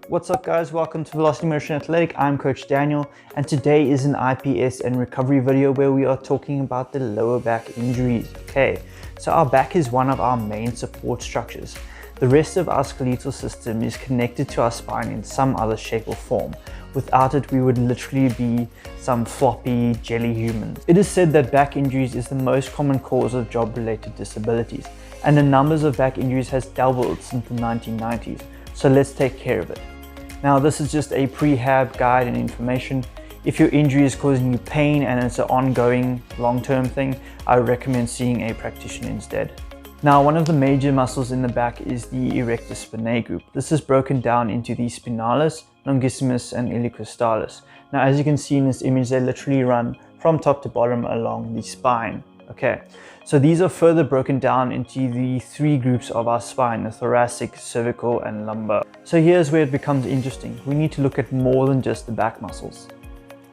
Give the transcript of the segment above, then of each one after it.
What's up guys, welcome to Velocity Motion Athletic. I'm Coach Daniel and today is an IPS and recovery video where we are talking about the lower back injuries. Okay, so our back is one of our main support structures. The rest of our skeletal system is connected to our spine in some other shape or form. Without it, we would literally be some floppy jelly humans. It is said that back injuries is the most common cause of job-related disabilities, and the numbers of back injuries has doubled since the 1990s. So let's take care of it. Now this is just a prehab guide and information. If your injury is causing you pain and it's an ongoing long-term thing, I recommend seeing a practitioner instead. Now one of the major muscles in the back is the erector spinae group. This is broken down into the spinalis, longissimus and ilicostalis. Now as you can see in this image, they literally run from top to bottom along the spine. Okay, so these are further broken down into the three groups of our spine, the thoracic, cervical and lumbar. So here's where it becomes interesting. We need to look at more than just the back muscles.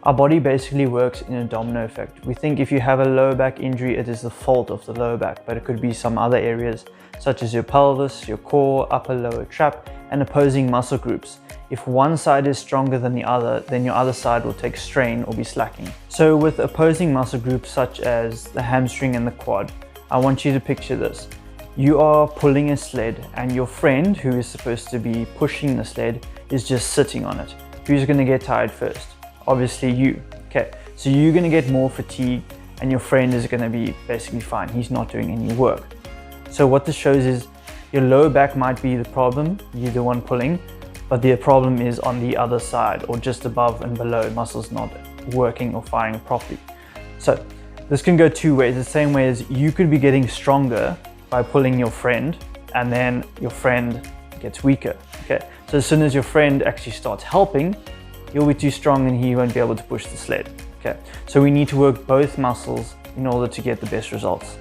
Our body basically works in a domino effect. We think if you have a lower back injury, it is the fault of the lower back, but it could be some other areas such as your pelvis, your core, upper lower trap and opposing muscle groups. If one side is stronger than the other, then your other side will take strain or be slacking. So with opposing muscle groups such as the hamstring and the quad, I want you to picture this. You are pulling a sled and your friend, who is supposed to be pushing the sled, is just sitting on it. Who's going to get tired first? Obviously you. Okay, so you're going to get more fatigue and your friend is going to be basically fine. He's not doing any work. So what this shows is your lower back might be the problem, you're the one pulling, but the problem is on the other side or just above and below, muscles not working or firing properly. So this can go two ways. The same way as you could be getting stronger by pulling your friend and then your friend gets weaker. Okay, so as soon as your friend actually starts helping, you'll be too strong and he won't be able to push the sled. Okay, so we need to work both muscles in order to get the best results.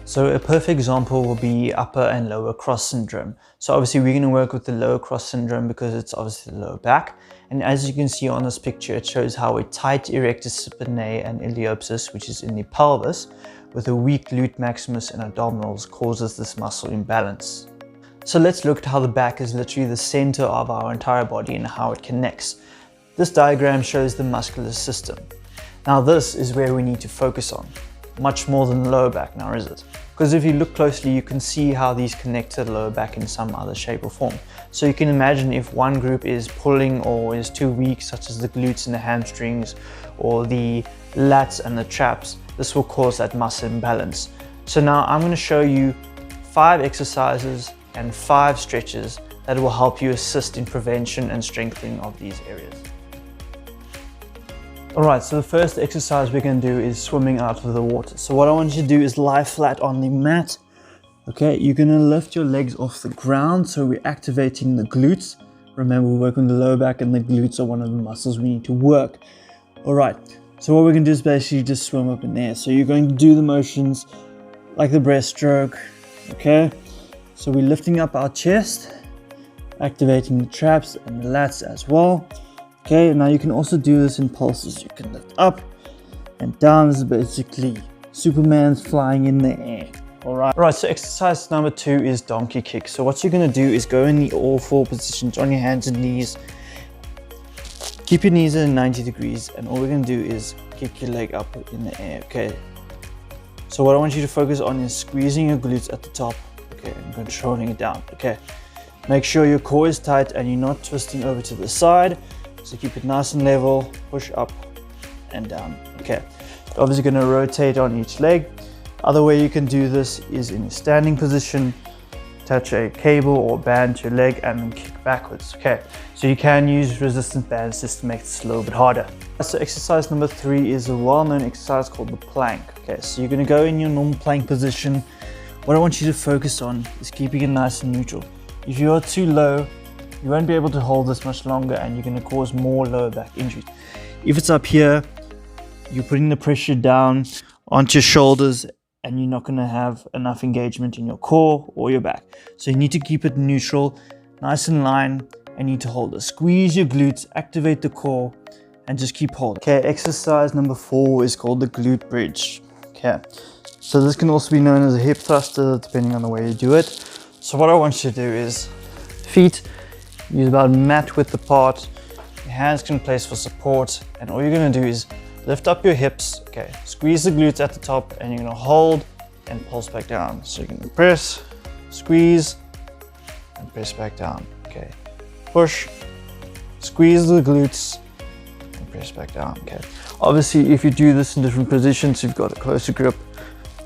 So a perfect example will be upper and lower cross syndrome. So obviously we're going to work with the lower cross syndrome because it's obviously the lower back. And as you can see on this picture, it shows how a tight erector spinae and iliopsis, which is in the pelvis, with a weak glute maximus and abdominals causes this muscle imbalance. So let's look at how the back is literally the center of our entire body and how it connects. This diagram shows the muscular system. Now this is where we need to focus on. Much more than the lower back now, is it? Because if you look closely, you can see how these connect to the lower back in some other shape or form. So you can imagine if one group is pulling or is too weak, such as the glutes and the hamstrings or the lats and the traps, this will cause that muscle imbalance. So now I'm going to show you 5 exercises and 5 stretches that will help you assist in prevention and strengthening of these areas. Alright, so the first exercise we're going to do is swimming out of the water. So what I want you to do is lie flat on the mat. Okay, you're going to lift your legs off the ground, so we're activating the glutes. Remember, we're working the lower back and the glutes are one of the muscles we need to work. Alright, so what we're going to do is basically just swim up in there. So you're going to do the motions like the breaststroke. Okay, so we're lifting up our chest, activating the traps and the lats as well. Okay, now you can also do this in pulses. You can lift up and down. This is basically Superman's flying in the air. Alright, so exercise number 2 is donkey kick. So what you're going to do is go in the all 4 positions on your hands and knees. Keep your knees at 90 degrees and all we're going to do is kick your leg up in the air. Okay, so what I want you to focus on is squeezing your glutes at the top. Okay, and controlling it down. Okay, make sure your core is tight and you're not twisting over to the side. So keep it nice and level, push up and down. Okay, you're obviously going to rotate on each leg. Other way you can do this is in a standing position, attach a cable or band to your leg and then kick backwards. Okay, so you can use resistance bands just to make this a little bit harder. So exercise number 3 is a well-known exercise called the plank. Okay, so you're going to go in your normal plank position. What I want you to focus on is keeping it nice and neutral. If you are too low, you won't be able to hold this much longer and you're going to cause more lower back injuries. If it's up here, you're putting the pressure down onto your shoulders and you're not going to have enough engagement in your core or your back. So you need to keep it neutral, nice in line, and you need to hold it. Squeeze your glutes, activate the core, and just keep holding. Okay, exercise number 4 is called the glute bridge. Okay, so this can also be known as a hip thruster depending on the way you do it. So what I want you to do is feet, use about mat width apart, your hands can place for support, and all you're gonna do is lift up your hips, okay, squeeze the glutes at the top, and you're gonna hold and pulse back down. So you're gonna press, squeeze, and press back down, okay. Push, squeeze the glutes, and press back down, okay. Obviously, if you do this in different positions, you've got a closer grip,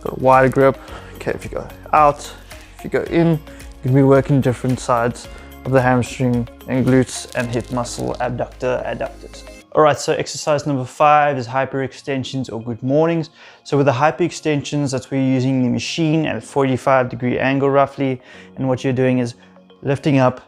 got a wider grip, okay. If you go out, if you go in, you can be working different sides of the hamstring and glutes and hip muscle, abductor, adductors. All right, so exercise number 5 is hyperextensions or good mornings. So with the hyperextensions, that's where you're using the machine at a 45-degree angle roughly. And what you're doing is lifting up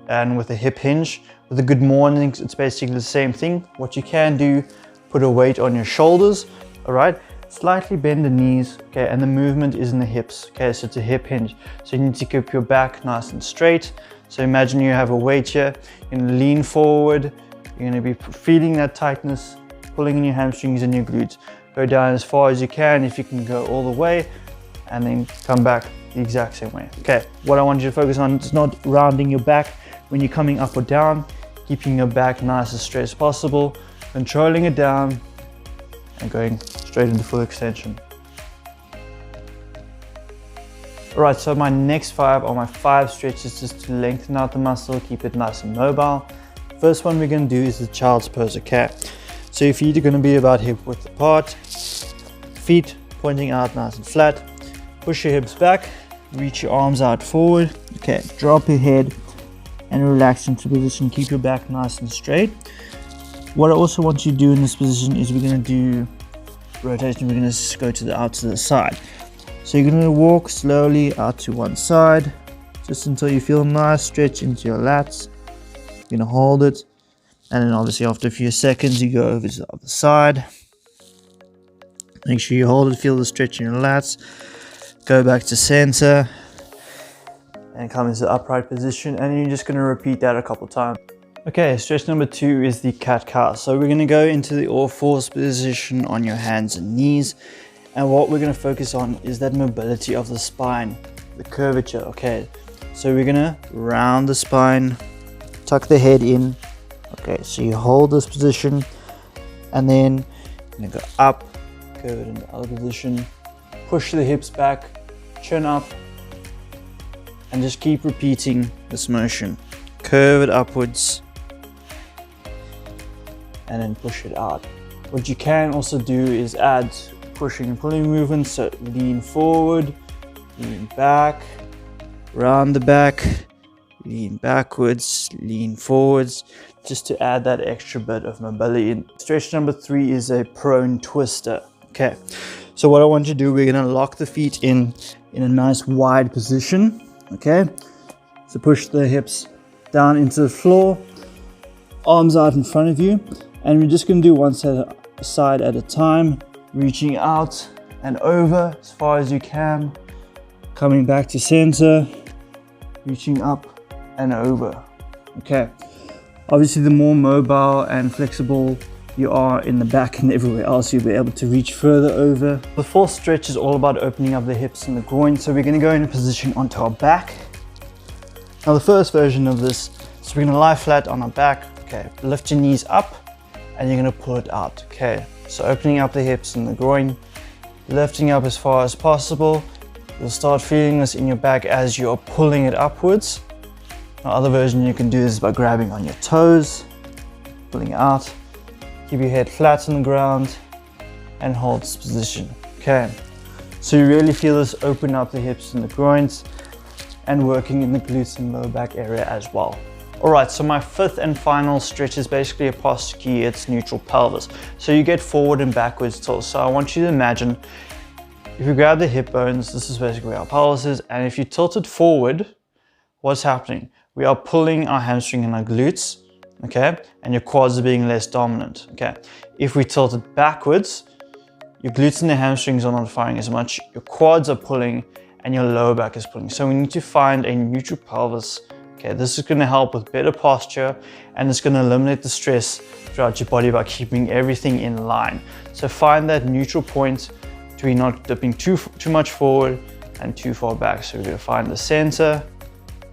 and with a hip hinge. With the good mornings, it's basically the same thing. What you can do, put a weight on your shoulders, all right? Slightly bend the knees, okay? And the movement is in the hips, okay? So it's a hip hinge. So you need to keep your back nice and straight. So imagine you have a weight here, you're gonna lean forward, you're going to be feeling that tightness, pulling in your hamstrings and your glutes. Go down as far as you can, if you can go all the way, and then come back the exact same way. Okay, what I want you to focus on is not rounding your back when you're coming up or down, keeping your back nice as straight as possible, controlling it down, and going straight into full extension. All right, so my next 5 are my 5 stretches just to lengthen out the muscle, keep it nice and mobile. First one we're going to do is the child's pose, okay? So your feet are going to be about hip width apart, feet pointing out nice and flat. Push your hips back, reach your arms out forward, okay? Drop your head and relax into position, keep your back nice and straight. What I also want you to do in this position is we're going to do rotation, we're going to go to the side. So you're going to walk slowly out to one side, just until you feel a nice stretch into your lats. You're gonna hold it, and then obviously after a few seconds you go over to the other side. Make sure you hold it, feel the stretch in your lats. Go back to center and come into the upright position, and you're just gonna repeat that a couple times. Okay, stretch number 2 is the cat-cow. So we're gonna go into the all-fours position on your hands and knees, and what we're gonna focus on is that mobility of the spine, the curvature, okay? So we're gonna round the spine, tuck the head in, okay? So you hold this position, and then you're gonna go up, go into the other position, push the hips back, chin up, and just keep repeating this motion. Curve it upwards, and then push it out. What you can also do is add pushing and pulling movements, so lean forward, lean back, round the back, lean backwards, lean forwards, just to add that extra bit of mobility in. Stretch number 3 is a prone twister. Okay, so what I want you to do, we're gonna lock the feet in a nice wide position. Okay, so push the hips down into the floor, arms out in front of you, and we're just gonna do one side at a time, reaching out and over as far as you can, coming back to center, reaching up and over. Okay, obviously the more mobile and flexible you are in the back and everywhere else, you'll be able to reach further over. The 4th stretch is all about opening up the hips and the groin, so we're going to go in a position onto our back. Now the first version of this, so we're going to lie flat on our back, okay, lift your knees up and you're going to pull it out. Okay, so opening up the hips and the groin, lifting up as far as possible. You'll start feeling this in your back as you're pulling it upwards. The other version you can do this by grabbing on your toes, pulling it out, keep your head flat on the ground, and hold this position. Okay, so you really feel this open up the hips and the groins, and working in the glutes and lower back area as well. All right, so my 5th and final stretch is basically a posture key. It's neutral pelvis. So you get forward and backwards tilt. So I want you to imagine, if you grab the hip bones, this is basically where our pelvis is, and if you tilt it forward, what's happening? We are pulling our hamstring and our glutes, okay? And your quads are being less dominant, okay? If we tilt it backwards, your glutes and the hamstrings are not firing as much, your quads are pulling, and your lower back is pulling. So we need to find a neutral pelvis, okay? Okay, this is going to help with better posture, and it's going to eliminate the stress throughout your body by keeping everything in line. So find that neutral point between not dipping too much forward and too far back. So we're going to find the center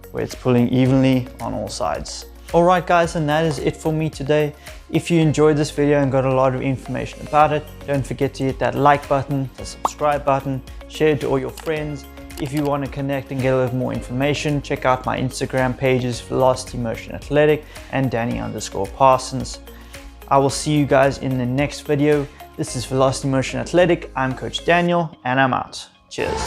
where it's pulling evenly on all sides. All right guys, and that is it for me today. If you enjoyed this video and got a lot of information about it, don't forget to hit that like button, the subscribe button, share it to all your friends. If you want to connect and get a little more information, check out my Instagram pages, Velocity Motion Athletic and Danny_Parsons. I will see you guys in the next video. This is Velocity Motion Athletic. I'm Coach Daniel and I'm out. Cheers.